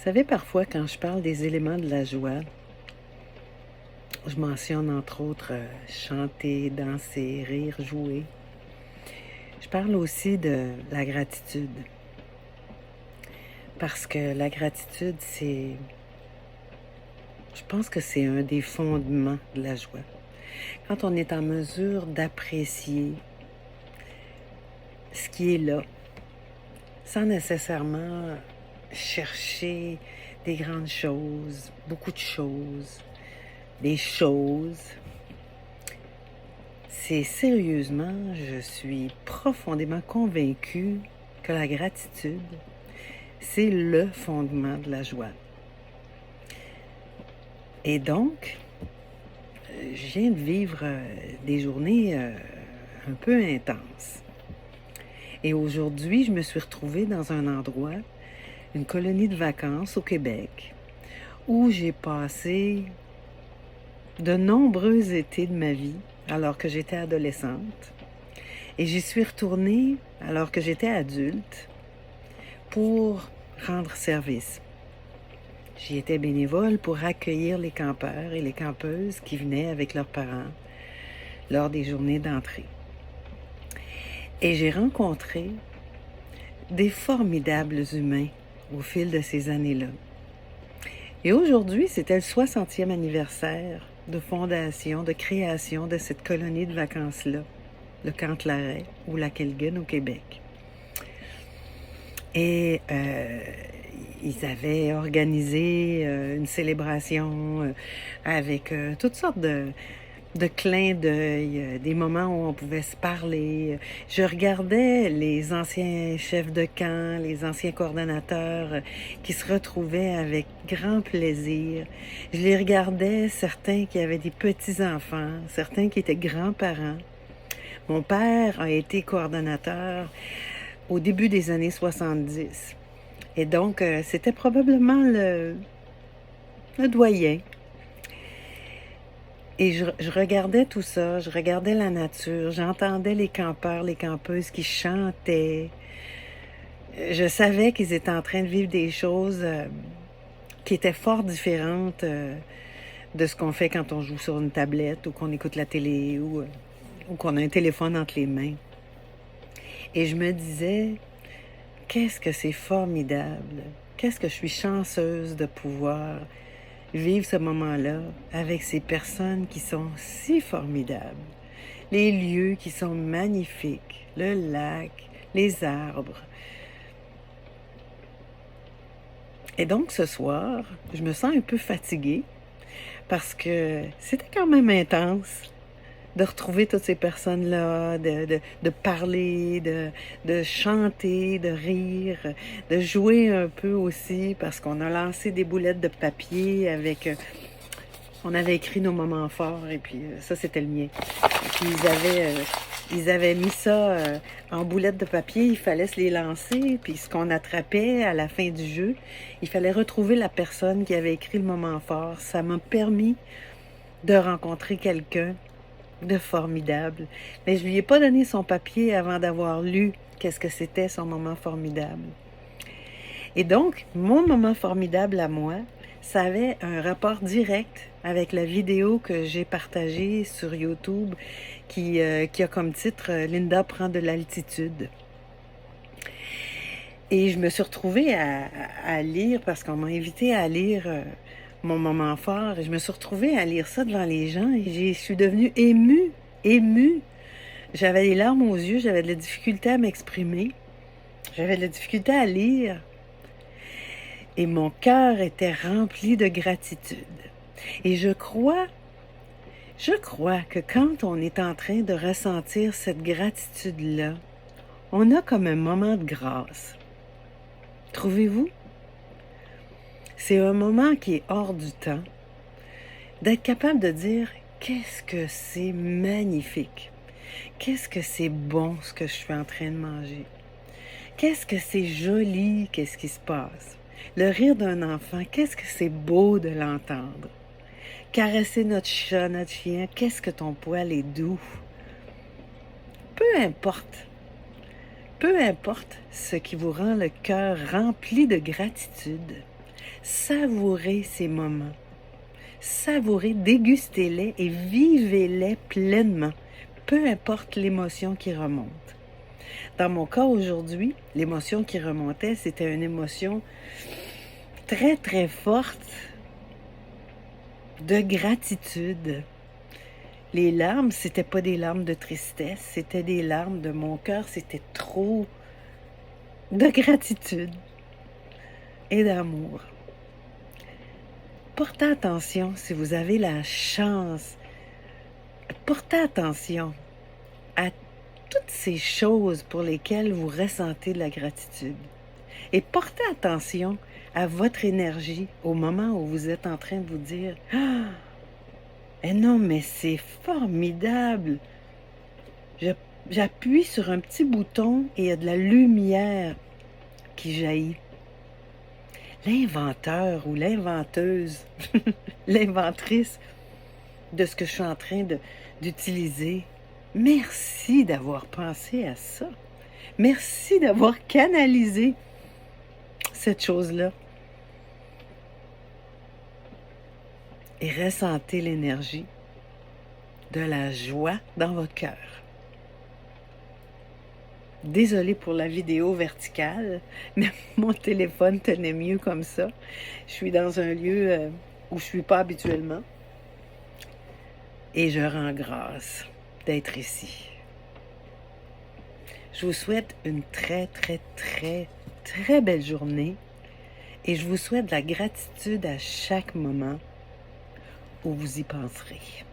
savez, parfois, quand je parle des éléments de la joie, je mentionne entre autres chanter, danser, rire, jouer. Je parle aussi de la gratitude. Parce que la gratitude, je pense que c'est un des fondements de la joie. Quand on est en mesure d'apprécier ce qui est là, sans nécessairement chercher des grandes choses, beaucoup de choses, des choses. C'est sérieusement, je suis profondément convaincue que la gratitude, c'est le fondement de la joie. Et donc, je viens de vivre des journées un peu intenses. Et aujourd'hui, je me suis retrouvée dans un endroit, une colonie de vacances au Québec, où j'ai passé de nombreux étés de ma vie alors que j'étais adolescente. Et j'y suis retournée alors que j'étais adulte pour rendre service. J'y étais bénévole pour accueillir les campeurs et les campeuses qui venaient avec leurs parents lors des journées d'entrée. Et j'ai rencontré des formidables humains au fil de ces années-là. Et aujourd'hui, c'était le 60e anniversaire de fondation, de création de cette colonie de vacances-là, le Camp Claret ou la Kelgun au Québec. Et ils avaient organisé une célébration avec toutes sortes de clins d'œil, des moments où on pouvait se parler. Je regardais les anciens chefs de camp, les anciens coordonnateurs qui se retrouvaient avec grand plaisir. Je les regardais, certains qui avaient des petits-enfants, certains qui étaient grands-parents. Mon père a été coordonnateur au début des années 70. Et donc, c'était probablement le doyen. Et je regardais tout ça, je regardais la nature, j'entendais les campeurs, les campeuses qui chantaient. Je savais qu'ils étaient en train de vivre des choses qui étaient fort différentes de ce qu'on fait quand on joue sur une tablette ou qu'on écoute la télé ou qu'on a un téléphone entre les mains. Et je me disais, qu'est-ce que c'est formidable, qu'est-ce que je suis chanceuse de pouvoir vivre ce moment-là avec ces personnes qui sont si formidables, les lieux qui sont magnifiques, le lac, les arbres. Et donc ce soir, je me sens un peu fatiguée parce que c'était quand même intense de retrouver toutes ces personnes-là, de parler, de chanter, de rire, de jouer un peu aussi, parce qu'on a lancé des boulettes de papier avec... on avait écrit nos moments forts, et puis ça, c'était le mien. Et puis ils avaient mis ça en boulettes de papier, il fallait se les lancer, puis ce qu'on attrapait à la fin du jeu, il fallait retrouver la personne qui avait écrit le moment fort. Ça m'a permis de rencontrer quelqu'un de formidable. Mais je lui ai pas donné son papier avant d'avoir lu qu'est-ce que c'était son moment formidable. Et donc, mon moment formidable à moi, ça avait un rapport direct avec la vidéo que j'ai partagée sur YouTube qui a comme titre « Linda prend de l'altitude ». Et je me suis retrouvée à lire, parce qu'on m'a invité à lire mon moment fort, et je me suis retrouvée à lire ça devant les gens, et je suis devenue émue. J'avais les larmes aux yeux, j'avais de la difficulté à m'exprimer, j'avais de la difficulté à lire, et mon cœur était rempli de gratitude. Et je crois que quand on est en train de ressentir cette gratitude-là, on a comme un moment de grâce. Trouvez-vous? C'est un moment qui est hors du temps, d'être capable de dire « Qu'est-ce que c'est magnifique! Qu'est-ce que c'est bon ce que je suis en train de manger! Qu'est-ce que c'est joli, qu'est-ce qui se passe! Le rire d'un enfant, qu'est-ce que c'est beau de l'entendre! Caresser notre chat, notre chien, qu'est-ce que ton poil est doux! » Peu importe ce qui vous rend le cœur rempli de gratitude, Savourez ces moments. Savourez, dégustez-les et vivez-les pleinement, peu importe l'émotion qui remonte. Dans mon cas aujourd'hui, l'émotion qui remontait, c'était une émotion très, très forte de gratitude. Les larmes, c'était pas des larmes de tristesse, c'était des larmes de mon cœur, c'était trop de gratitude et d'amour. Portez attention si vous avez la chance. Portez attention à toutes ces choses pour lesquelles vous ressentez de la gratitude. Et portez attention à votre énergie au moment où vous êtes en train de vous dire « Ah, eh non, mais c'est formidable! » J'appuie sur un petit bouton et il y a de la lumière qui jaillit. L'inventeur ou l'inventeuse, l'inventrice de ce que je suis en train d'utiliser, merci d'avoir pensé à ça. Merci d'avoir canalisé cette chose-là. Et ressentez l'énergie de la joie dans votre cœur. Désolée pour la vidéo verticale, mais mon téléphone tenait mieux comme ça. Je suis dans un lieu où je ne suis pas habituellement. Et je rends grâce d'être ici. Je vous souhaite une très, très, très, très belle journée. Et je vous souhaite de la gratitude à chaque moment où vous y penserez.